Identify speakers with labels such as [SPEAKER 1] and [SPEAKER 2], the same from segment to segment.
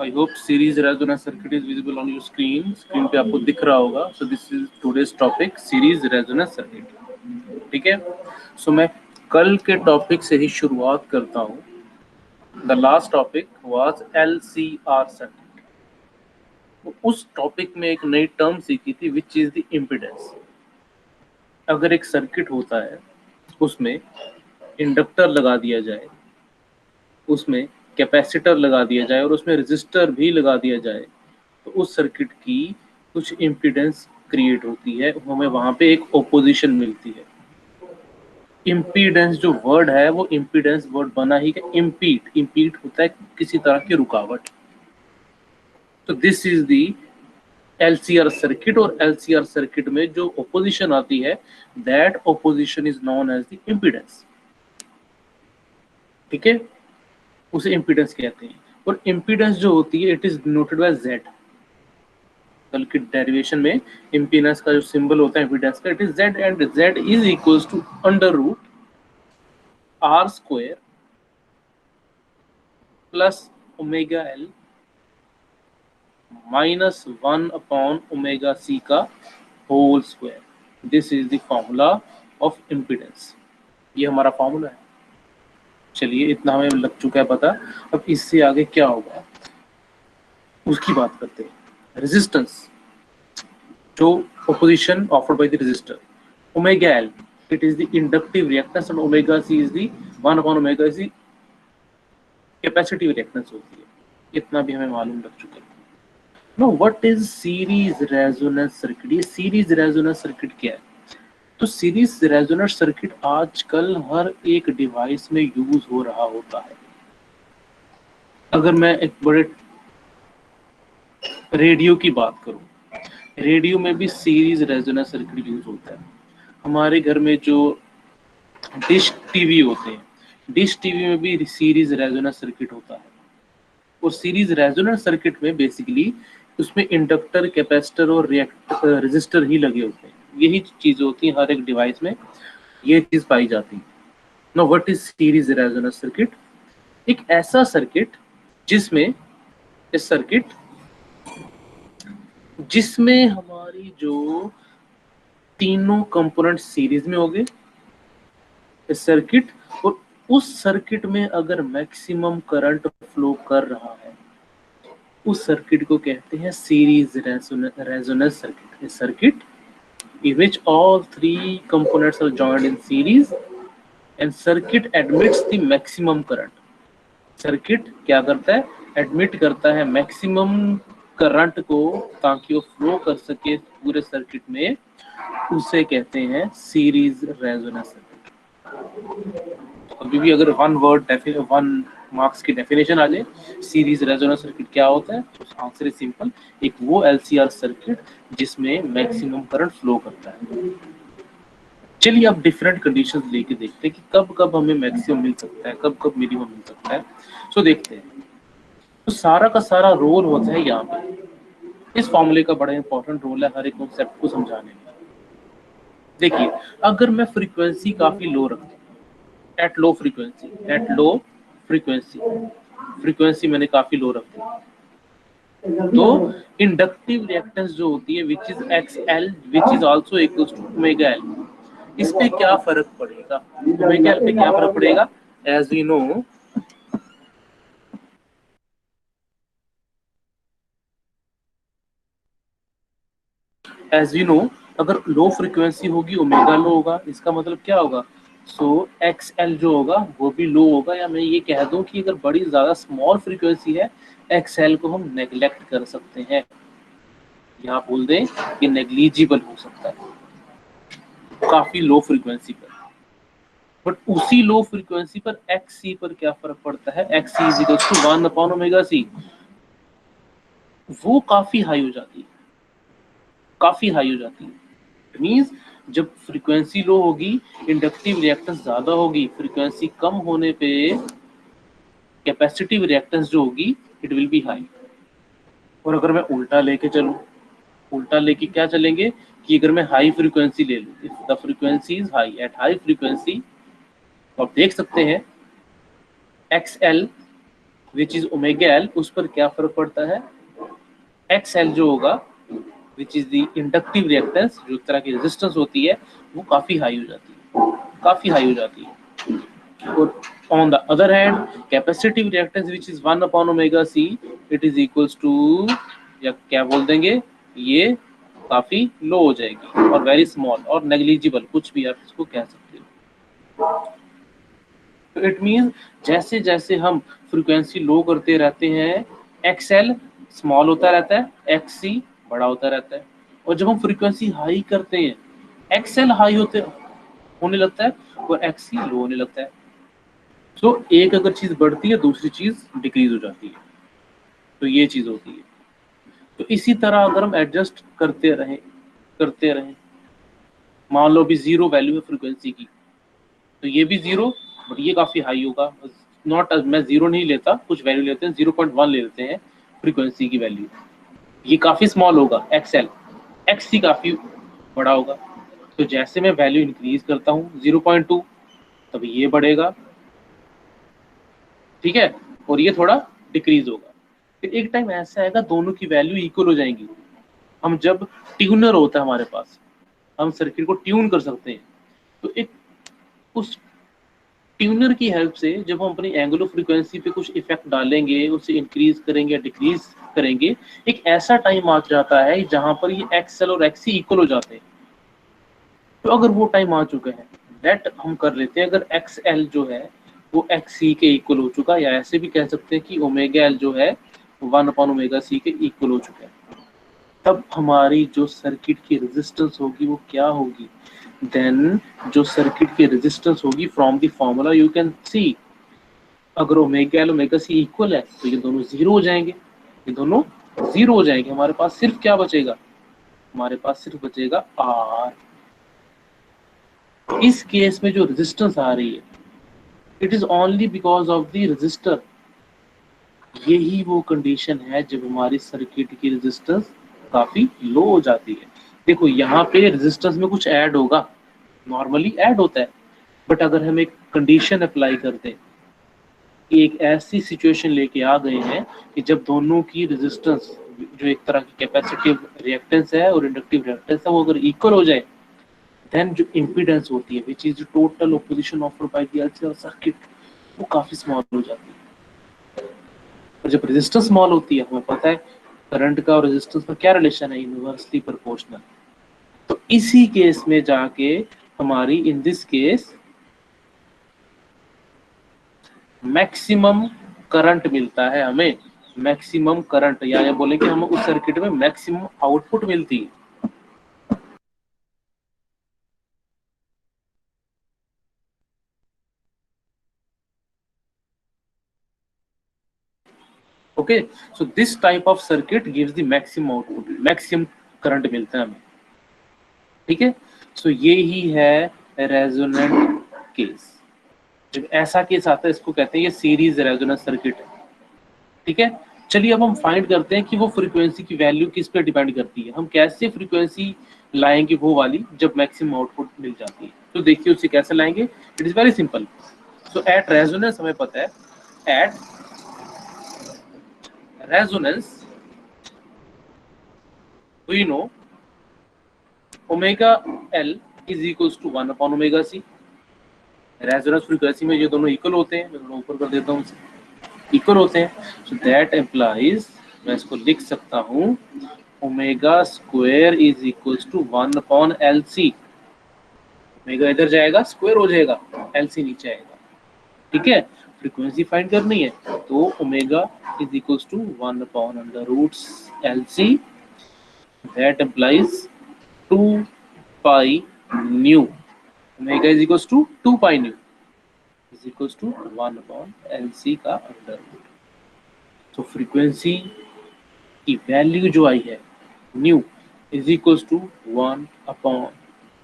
[SPEAKER 1] I hope series resonance circuit is visible on your screen. Screen पे आपको दिख रहा होगा. So this is today's topic, series resonance circuit. ठीक है. So मैं कल के टॉपिक से ही शुरुआत करता हूँ. The last topic was LCR circuit. उस टॉपिक में एक नई टर्म सीखी थी, which is the impedance. अगर एक सर्किट होता है, उसमें इंडक्टर लगा दिया जाए, उसमें कैपेसिटर लगा दिया जाए और उसमें रेजिस्टर भी लगा दिया जाए, तो उस सर्किट की कुछ इम्पीडेंस क्रिएट होती है, हमें वहां पे एक ओपोजिशन मिलती है. इम्पीडेंस जो वर्ड है वो इम्पीडेंस वर्ड बना ही है इम्पीड होता है किसी तरह की रुकावट. तो this is the LCR circuit, और LCR सर्किट में जो ओपोजिशन आती है, that opposition is known as the impedance. ठीक है, उसे इम्पीडेंस कहते हैं. और इम्पीडेंस जो होती है, it is denoted by Z. कल की डेरिवेशन में इम्पीडेंस का जो सिंबल होता है इम्पीडेंस का, it is Z, and Z is equals to under root R square plus omega L minus 1 upon omega C का whole square. This is the formula of impedance. ये हमारा formula है. चलिए, इतना हमें लग चुका है पता. अब इससे आगे क्या होगा उसकी बात करते हैं. रेजिस्टेंस, जो opposition offered by the resistor, omega L, it is the inductive reactance, and omega C is the 1 upon omega C capacitive reactance होती है. इतना भी हमें मालूम लग चुका है. Now what is series resonance circuit? ये series resonance circuit क्या है? तो series resonance circuit आजकल हर एक डिवाइस में यूज हो रहा होता है. अगर मैं एक बड़े रेडियो की बात करूं, रेडियो में भी सीरीज रेजोनेंस सर्किट यूज होता है. हमारे घर में जो डिश टीवी होते हैं, डिश टीवी में भी सीरीज रेजोनेंस सर्किट होता है. और सीरीज रेजोनेंस सर्किट में बेसिकली उसमें इंडक्टर, कैपेसिटर और रेजिस्टर ही लगे होते हैं. यही चीजें होती हैं हर एक डिवाइस में, ये चीज पाई जाती है. Now what is series resonance circuit? एक ऐसा सर्किट जिसमें जिसमें हमारी जो तीनों कंपोनेंट सीरीज में हो गए इस सर्किट, और उस सर्किट में अगर मैक्सिमम करंट फ्लो कर रहा है, उस सर्किट को कहते हैं सीरीज रेजोनेंस सर्किट. इस circuit in which all three components are joined in series and circuit admits the maximum current. Circuit क्या करता है? एडमिट करता है मैक्सिमम करंट को ताकि वो फ्लो कर सके पूरे सर्किट में. उसे कहते हैं सीरीज रेजोनेंस सर्किट. अभी भी अगर वन मार्क्स की डेफिनेशन आ जाए, सीरीज रेजोनेंस सर्किट क्या होता है, तो आंसर इज सिंपल. एक वो LCR सर्किट जिसमें मैक्सिमम करंट फ्लो करता है. चलिए अब डिफरेंट कंडीशंस लेके देखते हैं कि कब कब हमें मैक्सिमम मिल सकता है, कब कब मिनिमम मिल सकता है. सो देखते हैं. तो सारा का सारा रोल होता है यहाँ पे. इस फॉर्मूले का बड़ा इंपॉर्टेंट रोल है हर एक कॉन्सेप्ट को समझाने में. देखिए, अगर मैं फ्रीक्वेंसी काफी लो रखता हूँ, एट लो फ्रीक्वेंसी मैंने काफी लो रखी, तो इंडक्टिव रिएक्टेंस जो होती है which is XL, which is also equals to omega L. इस पे क्या फर्क पड़ेगा? ओमेगा L पे क्या फर्क पड़ेगा? एज वी नो अगर लो फ्रीक्वेंसी होगी ओमेगा लो होगा. इसका मतलब क्या होगा? सो XL जो होगा वो भी लो होगा. या मैं ये कह दूं कि अगर बड़ी ज्यादा स्मॉल फ्रीक्वेंसी है, XL को हम नेग्लेक्ट कर सकते हैं, यहाँ बोल दें कि नेग्लिजिबल हो सकता है काफी लो फ्रीक्वेंसी पर. बट उसी लो फ्रीक्वेंसी पर XC पर क्या फर्क पड़ता है? XC is equal to 1 upon omega C. वो काफी हाई हो जाती है. मींस जब फ्रीक्वेंसी लो होगी, इंडक्टिव रिएक्टेंस ज्यादा होगी. फ्रीक्वेंसी कम होने पे कैपेसिटिव रिएक्टेंस जो होगी इट विल बी हाई. और अगर मैं उल्टा लेके क्या चलेंगे कि अगर मैं हाई फ्रीक्वेंसी ले लूं, if the frequency is high, at high frequency, तो आप देख सकते हैं XL which is omega L, उस पर क्या फर्क पड़ता है, एक्स एल जो होगा which is the inductive reactance, जो तरह की रेजिस्टेंस होती है वो काफी हाई हो जाती है, काफी हाई हो जाती है। और on the other hand capacitive reactance which is 1 upon omega C, it is equals to, या क्या बोल देंगे, ये काफी लो हो जाएगी और वेरी स्मॉल और नेग्लिजिबल, कुछ भी आप इसको कह सकते हो। तो इट मीन जैसे जैसे हम फ्रीक्वेंसी लो करते रहते हैं, एक्सएल स्मॉल होता रहता है, एक्ससी बड़ा होता रहता है, और जब हम फ्रीक्वेंसी हाई करते हैं एक्सएल हाई होने लगता है और एक्ससी लो होने लगता है। तो एक अगर चीज बढ़ती है दूसरी चीज डिक्रीज हो जाती है, तो ये चीज होती है। तो इसी तरह अगर हम एडजस्ट करते रहें, मान लो भी जीरो वैल्यू है फ्रीक्वेंसी की, तो ये भी जीरो, बट ये काफी हाई होगा। नॉट, मैं जीरो नहीं लेता, कुछ वैल्यू लेते हैं, 0.1 ले लेते हैं फ्रीक्वेंसी की वैल्यू, ये काफी स्मॉल होगा एक्सएल, एक्ससी काफी बड़ा होगा। तो जैसे मैं वैल्यू इंक्रीज करता हूँ 0.2, तब ये बढ़ेगा, ठीक है, और ये थोड़ा डिक्रीज होगा। फिर एक टाइम ऐसा आएगा दोनों की वैल्यू इक्वल हो जाएंगी। हम जब ट्यूनर होता है हमारे पास, हम सर्किट को ट्यून कर सकते हैं, तो एक उस ट्यूनर की हेल्प से जब हम अपनी एंगुलर फ्रीक्वेंसी पे कुछ इफेक्ट डालेंगे, उसे इंक्रीज करेंगे या डिक्रीज करेंगे, एक ऐसा टाइम आ जाता है जहां पर ये एक्सएल और एक्ससी इक्वल हो जाते हैं। तो अगर वो टाइम आ चुका है, लेट हम कर लेते हैं, अगर एक्सएल जो है वो एक्ससी के इक्वल हो चुका, या ऐसे भी कह सकते हैं कि ओमेगा एल जो है 1 अपॉन ओमेगा सी के इक्वल हो चुका है, तब हमारी जो सर्किट की रेजिस्टेंस होगी वो क्या होगी, देन जो सर्किट की रेजिस्टेंस होगी from the formula you can see, अगर omega L omega C equal है तो ये दोनों जीरो हो जाएंगे, ये दोनों जीरो हो जाएंगे। हमारे पास सिर्फ क्या बचेगा, हमारे पास सिर्फ बचेगा आर। इस केस में जो रेजिस्टेंस आ रही है, it is only because of the resistor. यही वो कंडीशन है जब हमारी सर्किट की रेजिस्टेंस काफी लो हो जाती है। देखो यहाँ पे रेजिस्टेंस में कुछ ऐड होगा, नॉर्मली ऐड होता है, बट अगर हम एक कंडीशन अप्लाई करते हैं, एक ऐसी सिचुएशन लेके आ गए हैं कि जब दोनों की रेजिस्टेंस, जो एक तरह की कैपेसिटिव रिएक्टेंस है और इंडक्टिव रिएक्टेंस है, वो अगर इक्वल हो जाए, देन जो इम्पीडेंस होती है which is total opposition offered by the LC circuit, वो काफी स्मॉल हो जाती है। और जब रेजिस्टेंस स्मॉल होती है, हमें पता है करंट का और रेजिस्टेंस का क्या रिलेशन है, इनवर्सली प्रोपोर्शनल। तो इसी केस में जाके हमारी in this case maximum current मिलता है हमें, मैक्सिमम करंट, या बोले कि हम उस सर्किट में मैक्सिमम आउटपुट मिलती है। Okay, so this type of circuit gives the maximum output, maximum current मिलता है हमें, ठीक है। सो ये ही है रेजोनेंट केस। जब ऐसा केस आता है इसको कहते हैं ये सीरीज रेजोनेंस सर्किट है, ठीक है। चलिए अब हम फाइंड करते हैं कि वो फ्रीक्वेंसी की वैल्यू किस पे डिपेंड करती है, हम कैसे फ्रीक्वेंसी लाएंगे वो वाली जब मैक्सिमम आउटपुट मिल जाती है। तो देखिए उसे कैसे लाएंगे, it is very simple. So at resonance हमें पता है, at resonance we know omega L is equals to 1 upon omega C. Resonance frequency में ये दोनों इक्वल होते हैं, मैं थोड़ा ऊपर कर देता हूँ, इक्वल होते हैं। सो दैट एम्प्लाइज, मैं इसको लिख सकता हूँ, omega square is equals to 1 upon L C. Omega इधर जाएगा स्क्वायर हो जाएगा, एल सी नीचे आएगा, ठीक है। फ्रीक्वेंसी फाइंड करनी है तो omega is equals to 1 upon under roots L C, that implies 2 pi nu, omega is equals to 2 pi nu is equals to 1 upon L C का अंडर रूट। तो frequency की वैल्यू जो आई है nu is equals to 1 upon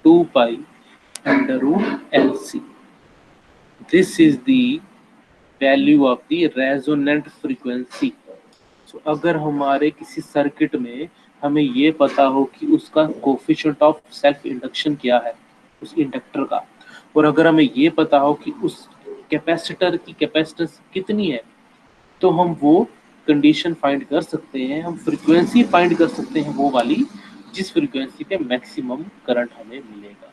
[SPEAKER 1] 2 pi under root L C. This is the value of the resonant frequency. So अगर हमारे किसी circuit में हमें ये पता हो कि उसका कोफिशिएंट ऑफ सेल्फ इंडक्शन क्या है उस इंडक्टर का, और अगर हमें ये पता हो कि उस कैपेसिटर की कैपेसिटेंस कितनी है, तो हम वो कंडीशन फाइंड कर सकते हैं, हम फ्रीक्वेंसी फाइंड कर सकते हैं वो वाली जिस फ्रीक्वेंसी पे मैक्सिमम करंट हमें मिलेगा।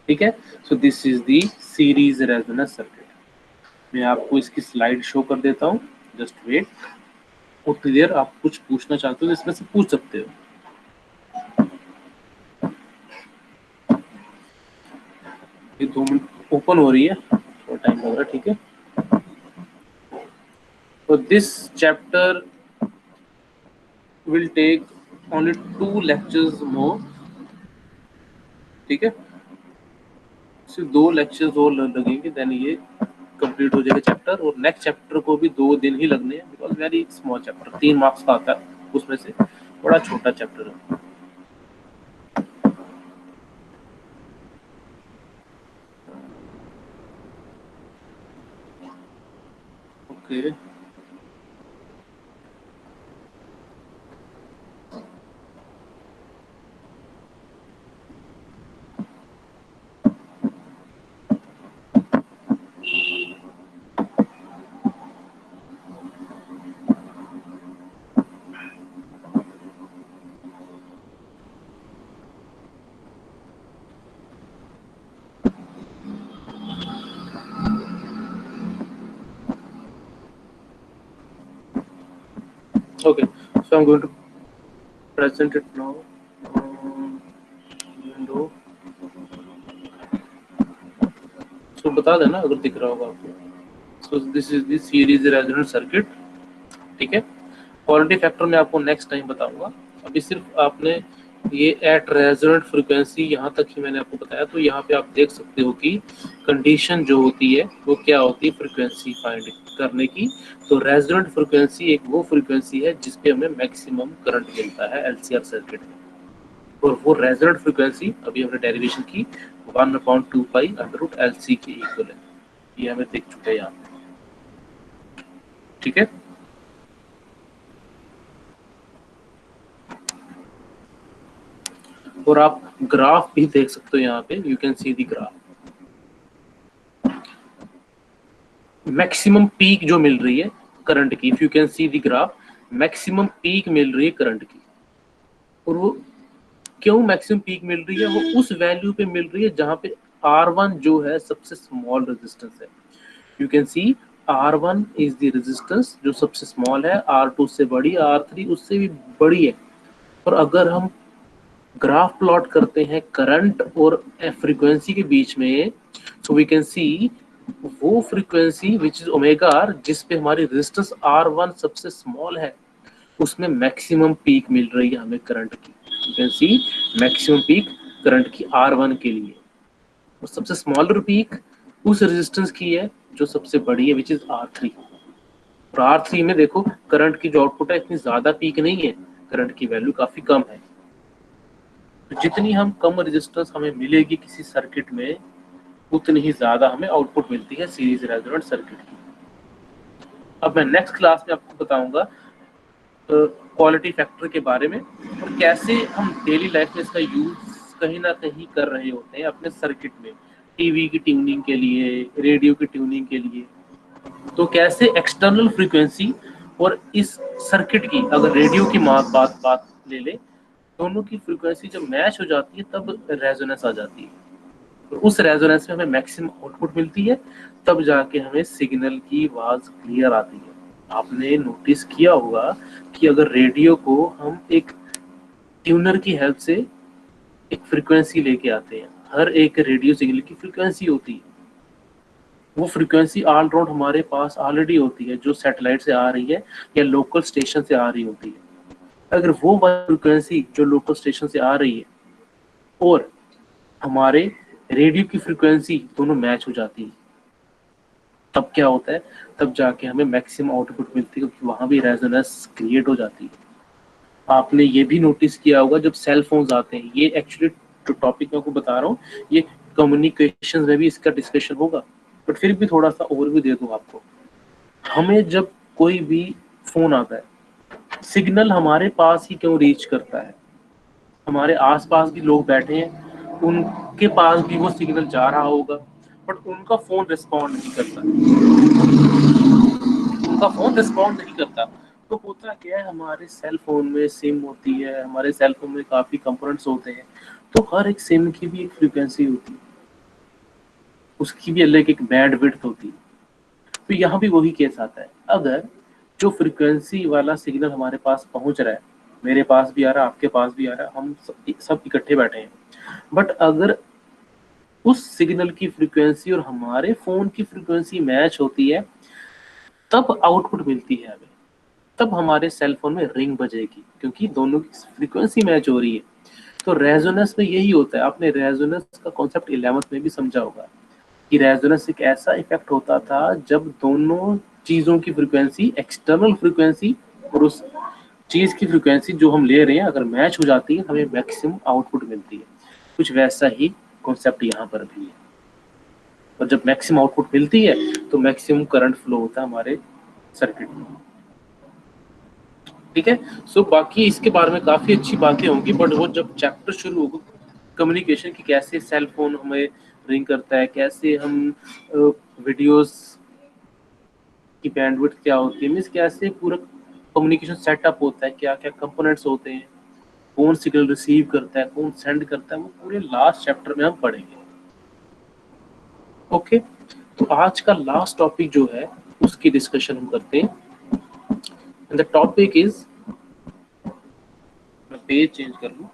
[SPEAKER 1] ठीक है, so this is the series resonance circuit. मैं आपको इसकी स्लाइड शो कर देता हूँ, जस्ट वेट। उतनी देर आप कुछ पूछना चाहते हो तो इसमें से पूछ सकते हो। ये 2 मिनट ओपन हो रही है, थोड़ा टाइम लग रहा है, ठीक है। तो this chapter will take only 2 lectures more, ठीक है। सिर्फ 2 लेक्चर्स और लगेंगे, देन ये कंप्लीट हो जाएगा चैप्टर। और नेक्स्ट चैप्टर को भी 2 दिन ही लगने हैं, because very small chapter, 3 marks का आता है उसमें से, बड़ा छोटा चैप्टर है। Okay, okay, so I'm going to present it now. Window, so बता देना अगर दिख रहा होगा आपको। so this is the series resonant circuit, ठीक है। क्वालिटी फैक्टर मैं आपको नेक्स्ट टाइम बताऊंगा, अभी सिर्फ आपने ये एट रेजोनेंट फ्रीक्वेंसी यहाँ तक ही मैंने आपको बताया। तो यहाँ पे आप देख सकते हो कि कंडीशन जो होती है वो क्या होती है फ्रीक्वेंसी फाइंड करने की। तो रेजोनेंट फ्रीक्वेंसी एक वो फ्रीक्वेंसी है जिसपे हमें मैक्सिमम करंट मिलता है एलसीआर सर्किट में। और वो रेजोनेंट फ्रीक्वेंसी अभी हमने डेरिवेशन की 1/2 पाई अंडर रूट एलसी के इक्वल है, ये हमें दिख चुका है यहाँ पे, ठीक है। और आप ग्राफ भी देख सकते हो यहाँ पे, you can see the graph. Maximum peak जो मिल रही है करंट की, if you can see the graph, maximum peak मिल रही है करंट की। और वो क्यों मैक्सिमम पीक मिल रही है, वो उस वैल्यू पे मिल रही है जहां पे R1 जो है सबसे स्मॉल रेजिस्टेंस है। You can C R1 is the resistance जो सबसे स्मॉल है, R2 से बड़ी, R3 उससे भी बड़ी है। और अगर हम ग्राफ प्लॉट करते हैं करंट और फ्रीक्वेंसी के बीच में, सो वी कैन सी वो frequency which is omega R जिस पे हमारी रेजिस्टेंस R1 सबसे स्मॉल है, उसमें मैक्सिमम पीक मिल रही है हमें करंट की। You can C maximum peak current की R1 के लिए। और सबसे स्मॉलर पीक उस रेजिस्टेंस की है जो सबसे बड़ी है, विच इज R3। और R3 में देखो करंट की जो आउटपुट है इतनी ज्यादा पीक नहीं है, करंट की वैल्यू काफी कम है। तो जितनी हम कम रेजिस्टेंस हमें मिलेगी किसी सर्किट में, उतनी ही ज्यादा हमें आउटपुट मिलती है सीरीज रेजोनेंट सर्किट की। अब मैं नेक्स्ट क्लास में आपको बताऊंगा क्वालिटी फैक्टर के बारे में, और कैसे हम डेली लाइफ में इसका यूज कहीं ना कहीं कर रहे होते हैं अपने सर्किट में, टीवी की ट्यूनिंग के लिए, रेडियो की ट्यूनिंग के लिए। तो कैसे एक्सटर्नल फ्रीक्वेंसी और इस सर्किट की, अगर रेडियो की बात ले ले, दोनों की फ्रीक्वेंसी जब मैच हो जाती है तब रेजोनेंस आ जाती है। तो उस रेजोनेंस में हमें मैक्सिमम आउटपुट मिलती है, तब जाके हमें सिग्नल की आवाज क्लियर आती है। आपने नोटिस किया होगा कि अगर रेडियो को हम एक ट्यूनर की हेल्प से एक फ्रीक्वेंसी लेके आते हैं, हर एक रेडियो सिग्नल की फ्रीक्वेंसी होती है, वो फ्रीक्वेंसी ऑल राउंड हमारे पास ऑलरेडी होती है, जो सैटेलाइट से आ रही है या लोकल स्टेशन से आ रही होती है। अगर वो फ्रीक्वेंसी जो लोकल स्टेशन से आ रही है और हमारे रेडियो की फ्रीक्वेंसी दोनों मैच हो जाती है, तब क्या होता है, तब जाके हमें मैक्सिमम आउटपुट मिलती है, क्योंकि वहां भी रेजोनेंस क्रिएट हो जाती है। आपने ये भी नोटिस किया होगा जब सेल फोन्स आते हैं, ये एक्चुअली जो टॉपिक मैं आपको बता रहा हूँ, ये कम्युनिकेशन में भी इसका डिस्कशन होगा, बट फिर भी थोड़ा सा ओवरव्यू दे दूं आपको। हमें जब कोई भी फोन आता है, सिग्नल हमारे पास ही क्यों रीच करता है, हमारे आसपास भी लोग बैठे हैं, उनके पास भी वो सिग्नल जा रहा होगा, बट उनका फोन रिस्पॉन्ड नहीं करता। आपका फोन रिस्पॉन्ड नहीं करता। तो होता क्या है, हमारे सेल फोन में सिम होती है, हमारे सेल फोन में काफी कंपोनेंट्स होते हैं, तो हर एक सिम की भी एक फ्रीक्वेंसी होती है, उसकी भी अलग एक बैंड विड्थ होती है। तो यहाँ भी वही केस आता है, अगर जो फ्रीक्वेंसी वाला सिग्नल हमारे पास पहुंच रहा है, मेरे पास भी आ रहा है, आपके पास भी आ रहा है, हम सब इकट्ठे बैठे हैं, बट अगर उस सिग्नल की फ्रीक्वेंसी और हमारे फोन की फ्रीक्वेंसी मैच होती है, तब आउटपुट मिलती है हमें, तब हमारे सेल फोन में रिंग बजेगी, क्योंकि दोनों की फ्रीक्वेंसी मैच हो रही है। तो रेजोनेंस में यही होता है, आपने रेजोनेंस का कॉन्सेप्ट 11th में भी समझा होगा कि रेजोनेंस एक ऐसा इफेक्ट होता था जब दोनों चीजों की फ्रीक्वेंसी, एक्सटर्नल फ्रीक्वेंसी और उस चीज की फ्रीक्वेंसी जो हम ले रहे हैं अगर मैच हो जाती है, हमें मैक्सिमम आउटपुट मिलती है। कुछ वैसा ही कॉन्सेप्ट यहाँ पर भी है, और जब मैक्सिमम आउटपुट मिलती है तो मैक्सिमम करंट फ्लो होता है हमारे सर्किट में। ठीक है, सो बाकी इसके बारे में काफी अच्छी बातें होंगी, बट वो जब चैप्टर शुरू होगा कम्युनिकेशन की, कैसे सेल फोन हमें रिंग करता है, कैसे हम वीडियोस की बैंडविड्थ क्या होती है, मीन्स कैसे पूरा कम्युनिकेशन सेटअप होता है, क्या क्या कंपोनेंट्स होते हैं, कौन सिग्नल रिसीव करता है, कौन सेंड करता है, वो पूरे लास्ट चैप्टर में हम पढ़ेंगे। ओके, तो आज का लास्ट टॉपिक जो है उसकी डिस्कशन हम करते हैं। द टॉपिक इज, मैं पेज चेंज कर लूं।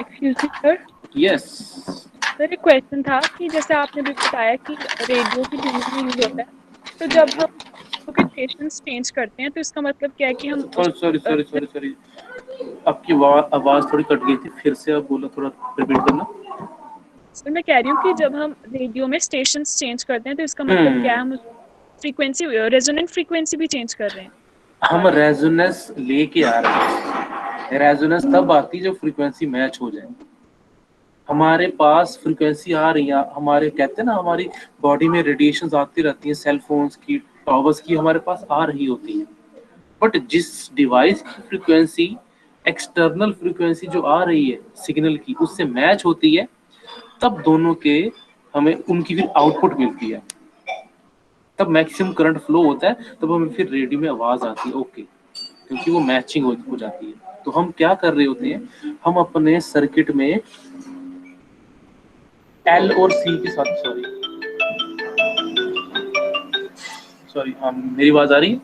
[SPEAKER 2] Excuse me sir,
[SPEAKER 1] yes.
[SPEAKER 2] Sir एक क्वेश्चन था कि जैसे आपने भी बताया कि रेडियो की ट्यूनिंग में यूज होता है, तो जब हम के स्टेशन चेंज करते हैं तो इसका मतलब क्या है कि हम उस
[SPEAKER 1] सॉरी सॉरी सॉरी सॉरी, आपकी आवाज थोड़ी कट गई थी, फिर से आप बोलो, थोड़ा रिपीट करना।
[SPEAKER 2] सर मैं कह रही हूँ कि जब हम रेडियो में स्टेशन चेंज करते हैं तो इसका मतलब क्या है, हम फ्रीक्वेंसी, रेजोनेंट फ्रीक्वेंसी भी चेंज कर रहे हैं
[SPEAKER 1] हम
[SPEAKER 2] हमारी।
[SPEAKER 1] रेजोनेंस लेके आ रहे हैं, रेजोनेंस तब आती है जब फ्रीक्वेंसी मैच हो जाए। हमारे पास फ्रीक्वेंसी आ रही है, हमारे कहते हैं ना, हमारी बॉडी में रेडिएशंस आती रहती हैं, सेल फोन्स की, टॉवर्स की, हमारे पास आ रही होती है, बट जिस डिवाइस की फ्रीक्वेंसी, एक्सटर्नल फ्रीक्वेंसी जो आ रही है सिग्नल की, उससे मैच होती है, तब दोनों के हमें उनकी फिर आउटपुट मिलती है, तब मैक्सिमम करंट फ्लो होता है, तब हमें फिर रेडियो में आवाज आती है। ओके, क्योंकि वो मैचिंग हो जाती है। तो हम क्या कर रहे होते हैं, हम अपने सर्किट में एल और सी के साथ, सॉरी सॉरी, हाँ मेरी आवाज आ रही है?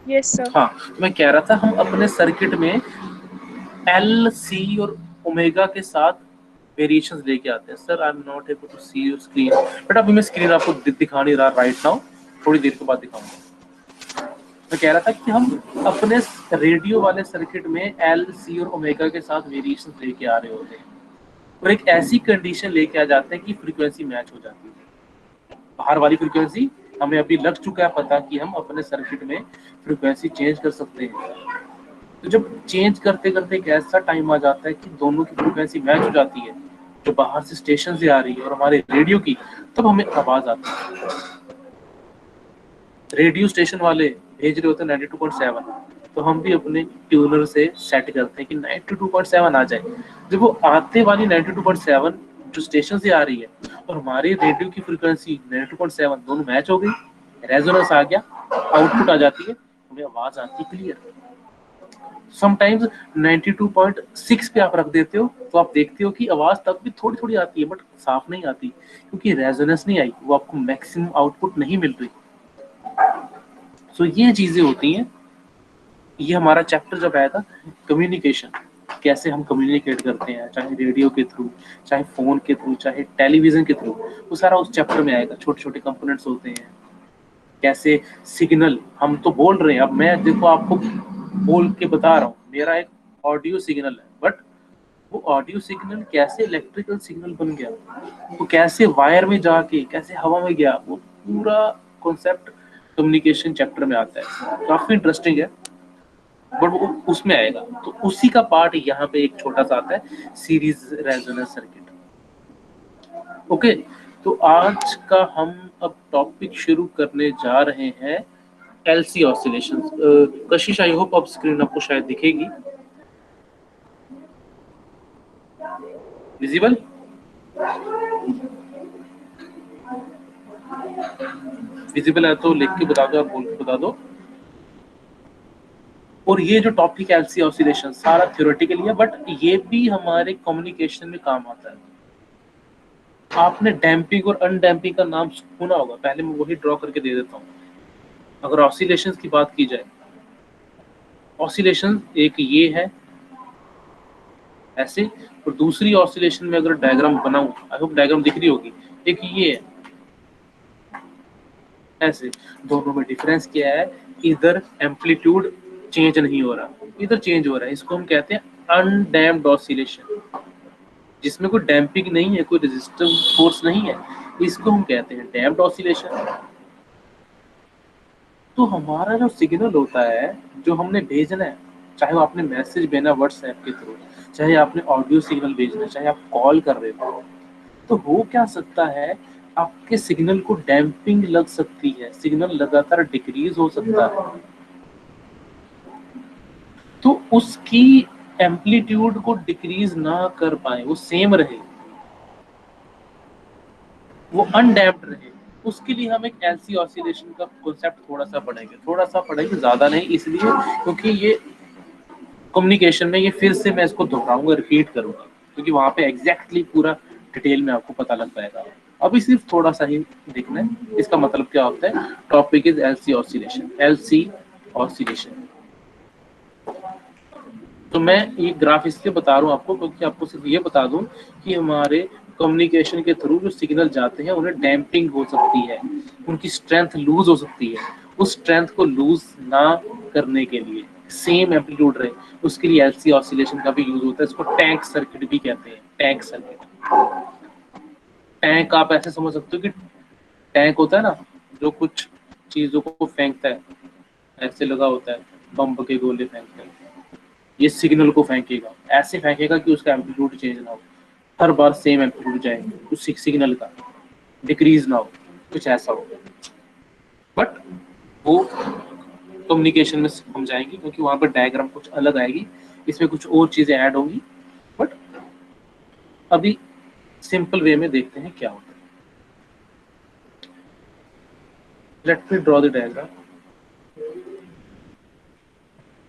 [SPEAKER 2] Yes sir.
[SPEAKER 1] हाँ, तो मैं कह रहा था हम अपने सर्किट में एल, सी और ओमेगा के साथ वेरिएशंस लेके आते हैं। Sir I am not able to see your screen, but अभी मैं स्क्रीन आपको दिखा नहीं रहा राइट नाउ, थोड़ी देर के बाद दिखाऊंगा। मैं कह रहा था कि हम अपने रेडियो वाले सर्किट में एल, सी और ओमेगा के साथ वेरिएशंस लेके आ रहे होते हैं, और एक ऐसी कंडीशन लेके आ जाते हैं कि फ्रीक्वेंसी मैच हो जाती है। बाहर वाली फ्रीक्वेंसी हमें अभी लग चुका है पता कि हम अपने सर्किट में फ्रीक्वेंसी चेंज कर सकते हैं। तो जब चेंज करते करते एक ऐसा टाइम आ जाता है कि दोनों की फ्रीक्वेंसी मैच हो जाती है, जो बाहर से स्टेशन से आ रही है और हमारे रेडियो की, तब हमें आवाज आती है। रेडियो स्टेशन वाले भेज रहे होते हैं 92.7, तो हम भी अपने ट्यूनर से सेट करते हैं कि 92.7 आ जाए। जब वो आते वाली 92.7 जो स्टेशन से आ रही है और हमारी रेडियो की फ्रीक्वेंसी 92.7 दोनों मैच हो गई, रेजोनेंस आ गया, आउटपुट आ जाती है, हमें आवाज आती है क्लियर। समटाइम्स 92.6 पे आप रख देते हो तो आप देखते हो कि आवाज तब भी थोड़ी थोड़ी आती है, बट साफ नहीं आती, क्योंकि रेजोनेंस नहीं आई, वो आपको मैक्सिमम आउटपुट नहीं मिल रही। सो ये चीजें होती हैं। ये हमारा चैप्टर जब आएगा कम्युनिकेशन, कैसे हम कम्युनिकेट करते हैं, चाहे रेडियो के थ्रू, चाहे फोन के थ्रू, चाहे टेलीविजन के थ्रू, वो सारा उस चैप्टर में आएगा। छोटे छोटे कंपोनेंट्स होते हैं, कैसे सिग्नल हम तो बोल रहे हैं, अब मैं देखो आपको बोल के बता रहा हूँ, मेरा एक ऑडियो सिग्नल है, बट वो ऑडियो सिग्नल कैसे इलेक्ट्रिकल सिग्नल बन गया, वो कैसे वायर में जाके कैसे हवा में गया, वो पूरा कॉन्सेप्ट कम्युनिकेशन चैप्टर में आता है। काफी इंटरेस्टिंग है, बट वो उसमें आएगा। तो उसी का पार्ट यहाँ पे एक छोटा सा आता है, सीरीज रेजोनेंस सर्किट। ओके, तो आज का हम अब टॉपिक शुरू करने जा रहे हैं LC oscillations. Kashish, I hope अब स्क्रीन आपको शायद दिखेगी, विजिबल। विजिबल है तो लिख के बता दो, आप बोल के बता दो। और ये जो टॉपिक एलसी ऑसिलेशन सारा थ्योरेटिकली है, बट ये भी हमारे कम्युनिकेशन में काम आता है। आपने डैम्पिंग और अनडैम्पिंग का नाम सुना होगा, पहले मैं वही ड्रॉ करके दे देता हूँ। अगर ऑसिलेशंस की बात की जाए, ऑसिलेशन एक ये है ऐसे, और दूसरी ऑसिलेशन में अगर डायग्राम बनाऊं, आई होप डायग्राम दिख रही होगी, एक ये है ऐसे। दोनों में डिफरेंस क्या है, इधर एम्पलीट्यूड चेंज नहीं हो रहा, इधर चेंज हो रहा है। इसको हम कहते हैं अनडैम्प्ड ऑसिलेशन, जिसमें कोई डैम्पिंग नहीं है, कोई रेजिस्टिव फोर्स नहीं है, इसको हम कहते हैं डैम्प्ड ऑसिलेशन। तो हमारा जो सिग्नल होता है, जो हमने भेजना है, चाहे वो आपने मैसेज भेजना व्हाट्सएप के थ्रू, चाहे आपने ऑडियो सिग्नल भेजना, चाहे आप कॉल कर रहे हो, तो हो क्या सकता है, आपके सिग्नल को डैम्पिंग लग सकती है, सिग्नल लगातार डिक्रीज हो सकता है। तो उसकी एम्पलीट्यूड को डिक्रीज ना कर पाए, वो सेम रहे, वो अनडैम्प्ड रहे, उसके लिए हम एक एलसी ऑसिलेशन का कॉन्सेप्ट थोड़ा सा पढ़ेंगे, ज्यादा नहीं, इसलिए क्योंकि ये कम्युनिकेशन में, ये फिर से मैं इसको दोहराऊंगा, रिपीट करूंगा, क्योंकि वहां पे एग्जैक्टली पूरा डिटेल में आपको पता लग पाएगा। अभी सिर्फ थोड़ा सा ही देखना है इसका मतलब क्या होता है। Topic is LC oscillation, LC oscillation. तो मैं ये ग्राफ इसलिए बता रहा हूँ आपको, क्योंकि आपको सिर्फ ये बता दूं कि हमारे कम्युनिकेशन के थ्रू जो सिग्नल जाते हैं उन्हें डैम्पिंग हो सकती है, उनकी स्ट्रेंथ लूज हो सकती है। उस स्ट्रेंथ को लूज ना करने के लिए, सेम एम्पलीट्यूड रहे, उसके लिए एलसी ऑसिलेशन का भी यूज होता है। इसको टैंक सर्किट भी कहते हैं, टैंक सर्किट। टैंक आप ऐसे समझ सकते हो कि टैंक होता है ना, जो कुछ चीजों को फेंकता है, ऐसे लगा होता है, बम के गोले फेंकता है, ये सिग्नल को फेंकेगा, ऐसे फेंकेगा कि उसका एम्पलीट्यूड चेंज ना हो, हर बार सेम एम्पलीट्यूड जाए, उस सिग्नल का डिक्रीज ना हो, कुछ ऐसा हो। बट वो कम्युनिकेशन में हम जाएंगे, क्योंकि वहां पर डायग्राम कुछ अलग आएगी, इसमें कुछ और चीजें ऐड होंगी। बट अभी सिंपल वे में देखते हैं क्या होता है। Let me draw the diagram.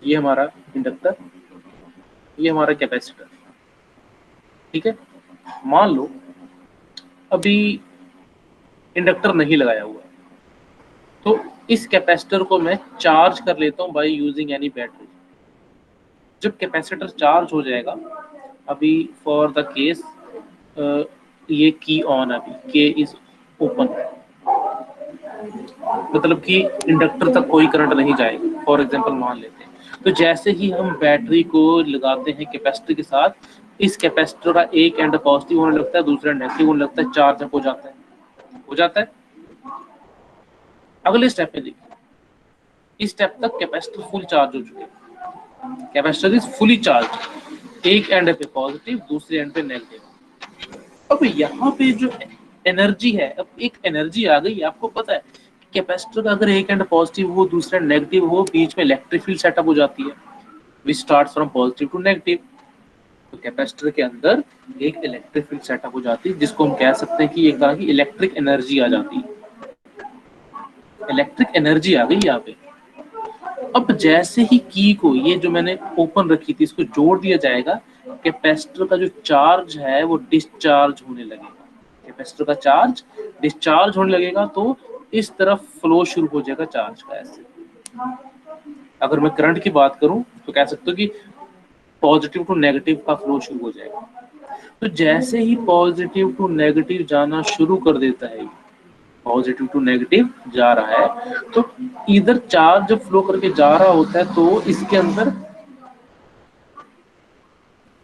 [SPEAKER 1] ये हमारा इंडक्टर, ये हमारा कैपेसिटर, ठीक है। मान लो अभी इंडक्टर नहीं लगाया हुआ, तो इस कैपेसिटर को मैं चार्ज कर लेता हूं बाय यूजिंग एनी बैटरी। जब कैपेसिटर चार्ज हो जाएगा, अभी फॉर द केस ये की ऑन, अभी के इज ओपन, मतलब कि इंडक्टर तक कोई करंट नहीं जाएगा, फॉर एग्जांपल मान लेते हैं। तो जैसे ही हम बैटरी को लगाते हैं कैपेसिटर के साथ, इस कैपेसिटर का एक एंड पॉजिटिव होने लगता है, दूसरा नेगेटिव होने लगता है, चार्ज अप हो जाता है। अगले स्टेप में देखिए, इस स्टेप तक कैपेसिटर फुल चार्ज हो चुके हैं, कैपेसिटर इज फुली चार्ज, एक एंड पे पॉजिटिव, दूसरे एंड पे नेगेटिव। अब यहाँ पे जो एनर्जी है, अब एक एनर्जी आ गई, आपको पता है कैपेसिटर का अगर एक एंड पॉजिटिव हो, दूसरा नेगेटिव हो, बीच में इलेक्ट्रिक फील्ड सेटअप हो जाती है, which starts from positive to negative. तो कैपेसिटर के अंदर एक इलेक्ट्रिक फील्ड सेटअप हो जाती है, जिसको हम कह सकते हैं कि एक तरह की इलेक्ट्रिक एनर्जी आ जाती है, इलेक्ट्रिक एनर्जी आ गई यहाँ पे। अब जैसे ही की को, ये जो मैंने ओपन रखी थी, इसको जोड़ दिया जाएगा, कैपेसिटर का जो चार्ज है वो डिस्चार्ज होने लगेगा, कैपेसिटर का चार्ज डिस्चार्ज होने लगेगा, तो इस तरफ फ्लो शुरू हो जाएगा चार्ज का। ऐसे अगर मैं करंट की बात करूं तो कह सकते हो कि पॉजिटिव टू नेगेटिव का फ्लो शुरू हो जाएगा। तो जैसे ही पॉजिटिव टू नेगेटिव जाना शुरू कर देता है, पॉजिटिव टू नेगेटिव जा रहा है, तो इधर चार्ज जब फ्लो करके जा रहा होता है, तो इसके अंदर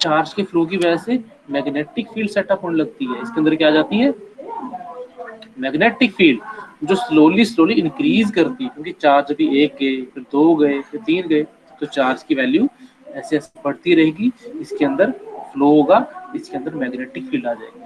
[SPEAKER 1] चार्ज के फ्लो की वजह से मैग्नेटिक फील्ड सेटअप होने लगती है। इसके अंदर क्या आ जाती है, मैग्नेटिक फील्ड, जो स्लोली इंक्रीज करती है, क्योंकि चार्ज अभी एक गए, फिर दो गए, फिर तीन गए, तो चार्ज की वैल्यू ऐसे ऐसे बढ़ती रहेगी, इसके अंदर फ्लो होगा, इसके अंदर मैग्नेटिक फील्ड आ जाएगी।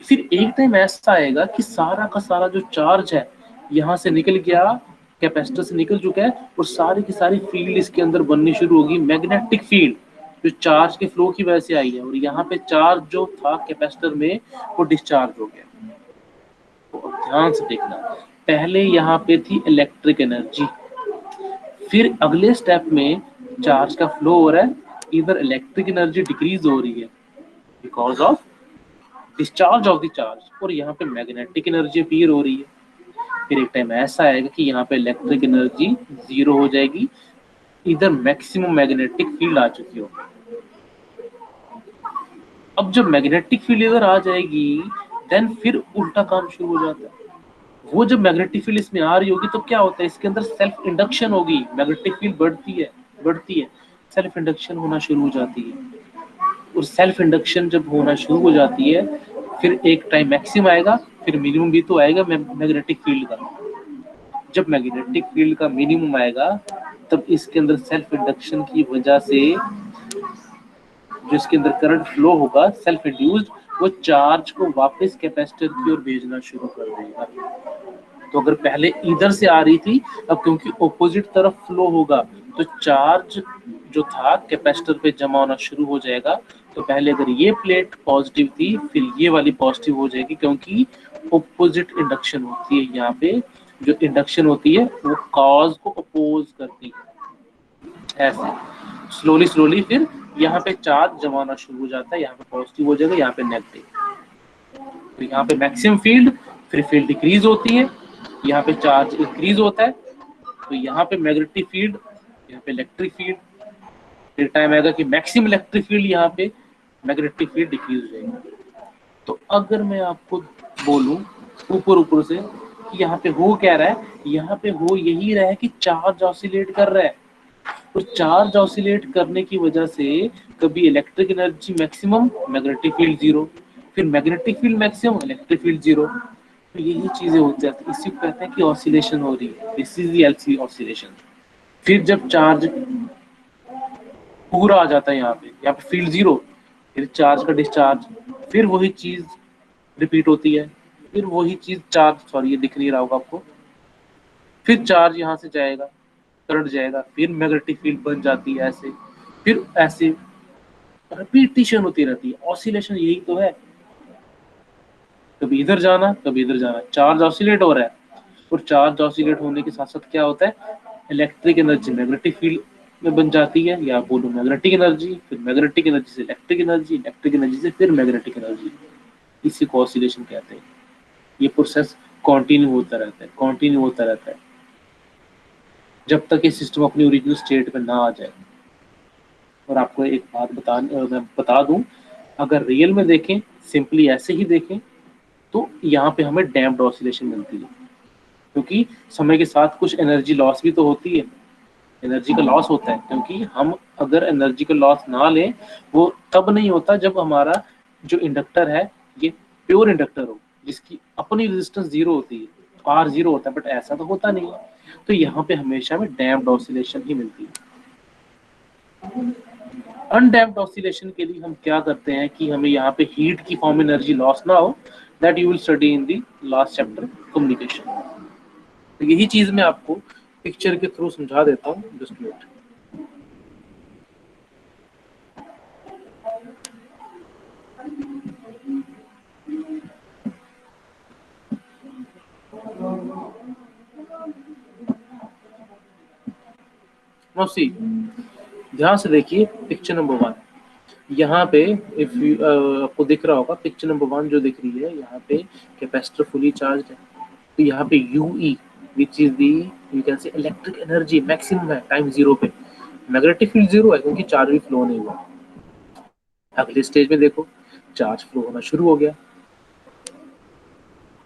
[SPEAKER 1] फिर एक टाइम ऐसा आएगा कि सारा का सारा जो चार्ज है यहाँ से निकल गया, कैपेसिटर से निकल चुका है, और सारी की सारी फील्ड इसके अंदर बननी शुरू होगी, मैग्नेटिक फील्ड, जो चार्ज के फ्लो की वजह से आई है, और यहाँ पे चार्ज जो था कैपेसिटर में वो डिस्चार्ज हो गया। तो ध्यान से देखना, पहले यहाँ पे थी इलेक्ट्रिक एनर्जी, फिर अगले स्टेप में चार्ज का फ्लो हो रहा है, इधर इलेक्ट्रिक एनर्जी डिक्रीज हो रही है because of discharge of the charge, और यहाँ पे मैग्नेटिक एनर्जी अपीयर हो रही है। फिर एक टाइम ऐसा आएगा कि यहाँ पे इलेक्ट्रिक एनर्जी जीरो हो जाएगी, इधर मैक्सिमम मैग्नेटिक फील्ड आ चुकी हो। अब जब मैग्नेटिक फील्ड इधर आ जाएगी देन फिर उल्टा काम शुरू हो जाता है। वो जब मैग्नेटिक फील्ड इसमें आ रही होगी तो क्या होता है, इसके अंदर सेल्फ इंडक्शन होगी, मैग्नेटिक फील्ड बढ़ती है, सेल्फ इंडक्शन होना शुरू हो जाती है। और सेल्फ इंडक्शन जब होना शुरू हो जाती है फिर एक टाइम मैक्सिमम आएगा, फिर मिनिमम भी तो आएगा मैग्नेटिक फील्ड का। जब मैग्नेटिक फील्ड का मिनिमम आएगा तब इसके अंदर सेल्फ इंडक्शन की वजह से जो इसके अंदर करंट फ्लो होगा सेल्फ इंड्यूस्ड, वो चार्ज को वापस कैपेसिटर की ओर भेजना शुरू कर देगा। तो अगर पहले इधर से आ रही थी, अब क्योंकि ऑपोजिट तरफ फ्लो होगा तो चार्ज जो था कैपेसिटर पे जमा होना शुरू हो जाएगा। तो पहले अगर ये प्लेट पॉजिटिव थी फिर ये वाली पॉजिटिव हो जाएगी, क्योंकि ऑपोजिट इंडक्शन होती है। यहाँ पे जो इंडक्शन होती है वो कॉज को अपोज करती है। ऐसे स्लोली स्लोली फिर यहाँ पे चार्ज जमा होना शुरू हो जाता है, यहाँ पे पॉजिटिव हो जाएगा, यहाँ पे नेगेटिव। तो यहाँ पे मैक्सिमम फील्ड, फिर फील्ड डिक्रीज होती है, यहाँ पे चार्ज इंक्रीज होता है, तो यहाँ पे मैग्नेटिक फील्ड, यहाँ पे इलेक्ट्रिक फील्ड, फिर टाइम आएगा कि मैक्सिमम इलेक्ट्रिक फील्ड, यहाँ पे मैग्नेटिक फील्ड डिक्रीज हो जाएगी। तो अगर मैं आपको बोलूं ऊपर ऊपर से कि यहाँ पे हो क्या रहा है, यहाँ पे हो यही रहा है कि चार्ज ऑसिलेट कर रहा है, और चार्ज ऑसिलेट करने की वजह से कभी electric energy maximum, magnetic field zero, फिर magnetic field maximum, electric field zero. तो यही चीजें होती जाती है, इसी को कहते हैं कि ऑसिलेशन हो रही है, this is the LC oscillation. फिर जब चार्ज पूरा आ जाता है यहाँ पे फील्ड जीरो, फिर चार्ज का डिस्चार्ज, फिर वही चीज रिपीट होती है, फिर वही चीज चार्ज, सॉरी ये दिख नहीं रहा होगा आपको, फिर चार्ज यहाँ से जाएगा, करंट जाएगा, फिर मैग्नेटिक फील्ड बन जाती है ऐसे, फिर ऐसे रिपीटिशन होती रहती है। ऑसिलेशन यही तो है, कभी इधर जाना कभी इधर जाना, चार्ज ऑसिलेट हो रहा है, और चार्ज ऑसिलेट होने के साथ साथ क्या होता है, इलेक्ट्रिक एनर्जी मैग्नेटिक फील्ड में बन जाती है, या बोलो मैग्नेटिक एनर्जी, फिर मैग्नेटिक एनर्जी से इलेक्ट्रिक एनर्जी, इलेक्ट्रिक एनर्जी से फिर मैग्नेटिक एनर्जी, इसी को ऑसिलेशन कहते हैं। ये प्रोसेस कंटिन्यू होता रहता है, कंटिन्यू होता रहता है, जब तक ये सिस्टम अपनी ओरिजिनल स्टेट में ना आ जाए। और आपको एक बात मैं बता दूं, अगर रियल में देखें, सिंपली ऐसे ही देखें, तो यहाँ पे हमें डैम्प्ड ऑसिलेशन मिलती है, क्योंकि समय के साथ कुछ एनर्जी लॉस भी तो होती है, एनर्जी का लॉस होता है, क्योंकि हम अगर एनर्जी का लॉस ना लें, वो तब नहीं होता जब हमारा जो इंडक्टर है ये प्योर इंडक्टर हो, जिसकी अपनी रेजिस्टेंस जीरो होती है, आर जीरो होता है, बट ऐसा तो होता नहीं है। तो यहाँ पे हमेशा में डैम्प्ड ऑसिलेशन ही मिलती है। अनडैम्प्ड ऑसिलेशन के लिए हम क्या करते हैं कि हमें यहाँ पे हीट की फॉर्म एनर्जी लॉस ना हो, that you will study in the last chapter communication. तो यही चीज मैं आपको पिक्चर के थ्रू समझा देता हूँ, जस्ट वेट। सी ध्यान से देखिए पिक्चर नंबर 1, यहाँ पे इफ आपको दिख रहा होगा पिक्चर नंबर 1 जो दिख रही है, यहाँ पे कैपेसिटर फुली चार्ज है, तो यहाँ पे UE which is the you can say electric energy maximum है टाइम जीरो पे, मैग्नेटिक फील्ड जीरो है क्योंकि चार्ज भी फ्लो नहीं हुआ। अगले स्टेज में देखो चार्ज फ्लो होना शुरू हो गया,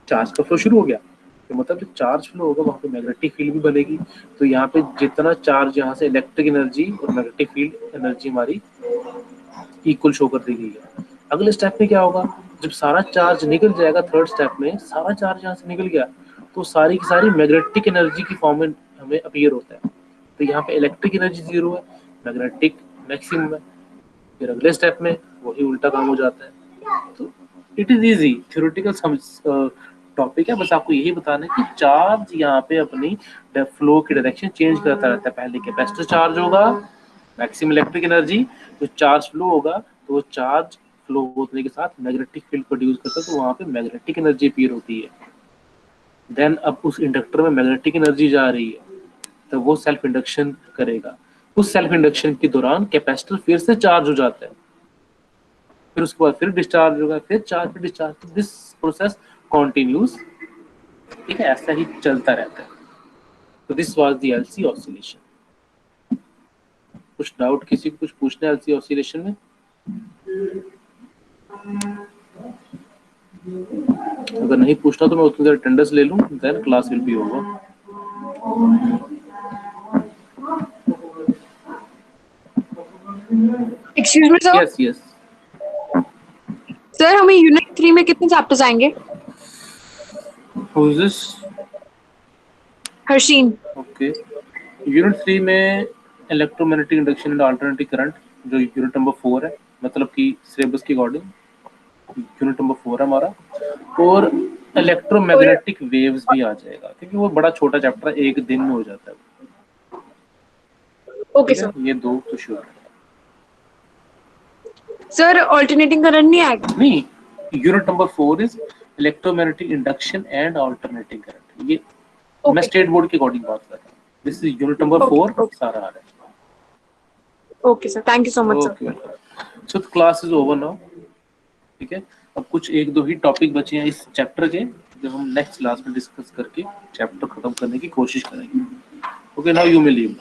[SPEAKER 1] चार्ज का फ्लो शुरू हो गया, तो मतलब जब चार्ज फ्लो होगा वहाँ पे मैग्नेटिक फील्ड भी बनेगी, तो यहाँ पे जितना चार्ज यहाँ से इलेक्ट्रिक एनर्जी और मैग्नेटिक फील्ड एनर्जी हमारी इक्वल शो कर दी गई है। अगले स्टेप में क्या होगा, जब सारा चार्ज निकल जाएगा, थर्ड स्टेप में सारा चार्ज यहाँ से निकल गया, तो सारी की सारी मैग्नेटिक एनर्जी की फॉर्म में हमें अपीयर होता है। तो यहाँ पे इलेक्ट्रिक एनर्जी जीरो है, मैग्नेटिक मैक्सिमम है, फिर अगले स्टेप में वही उल्टा काम हो जाता है। तो it is easy theoretical topic है, बस आपको यही बताना है कि चार्ज यहाँ पे अपनी फ्लो की डायरेक्शन चेंज करता रहता है। पहले कैपेसिटर चार्ज होगा, मैक्सिमम इलेक्ट्रिक एनर्जी, तो चार्ज फ्लो होगा, तो वो चार्ज फ्लो होने के साथ मैग्नेटिक फील्ड प्रोड्यूस करता है, तो वहाँ पे मैग्नेटिक एनर्जी अपीयर होती है। देन अब उस इंडक्टर में मैग्नेटिक एनर्जी जा रही है, तो वो सेल्फ इंडक्शन करेगा। उस सेल्फ इंडक्शन के दौरान कैपेसिटर फिर से चार्ज हो जाता है, फिर उसके बाद फिर डिस्चार्ज होगा, फिर चार्ज, फिर डिस्चार्ज, दिस प्रोसेस कॉन्टिन्यूस। ठीक है, ऐसा ही चलता रहता है। तो this was the LC oscillation. कुछ डाउट किसी को कुछ पूछना है एलसी ऑसिलेशन में? अगर नहीं पूछना तो मैं उतनी देर अटेंडेंस ले लूं, then class will be over.
[SPEAKER 3] Excuse me sir.
[SPEAKER 1] Yes yes.
[SPEAKER 3] Sir हमें यूनिट 3 में कितने चैप्टर्स आएंगे?
[SPEAKER 1] Who is this?
[SPEAKER 3] Harsheen.
[SPEAKER 1] Okay, unit 3 में electromagnetic induction and alternative current, जो यूनिट नंबर 4 है, मतलब कि सिलेबस के अकॉर्डिंग यूनिट नंबर 4 है हमारा। और इलेक्ट्रोमैग्नेटिक वेव्स भी आ जाएगा, क्योंकि वो बड़ा छोटा चैप्टर है, एक दिन में हो जाता है।
[SPEAKER 3] ओके
[SPEAKER 1] ठीक है,
[SPEAKER 3] सर।
[SPEAKER 1] ये दो तो श्योर है।
[SPEAKER 3] सर ऑल्टरनेटिंग करंट नहीं आएगा?
[SPEAKER 1] नहीं, unit number 4 is electromagnetic induction and alternating current. ये मैं स्टेट बोर्ड के अकॉर्डिंग बात कर रहा हूँ। दिस इज यूनिट नंबर 4 सारा आ रहा है।
[SPEAKER 3] Okay sir, thank you so much sir.
[SPEAKER 1] Okay, so class is over now. ठीक है, अब कुछ एक दो ही टॉपिक बचे हैं इस चैप्टर के, जो हम नेक्स्ट क्लास में डिस्कस करके चैप्टर खत्म करने की कोशिश करेंगे। Okay, now you may leave.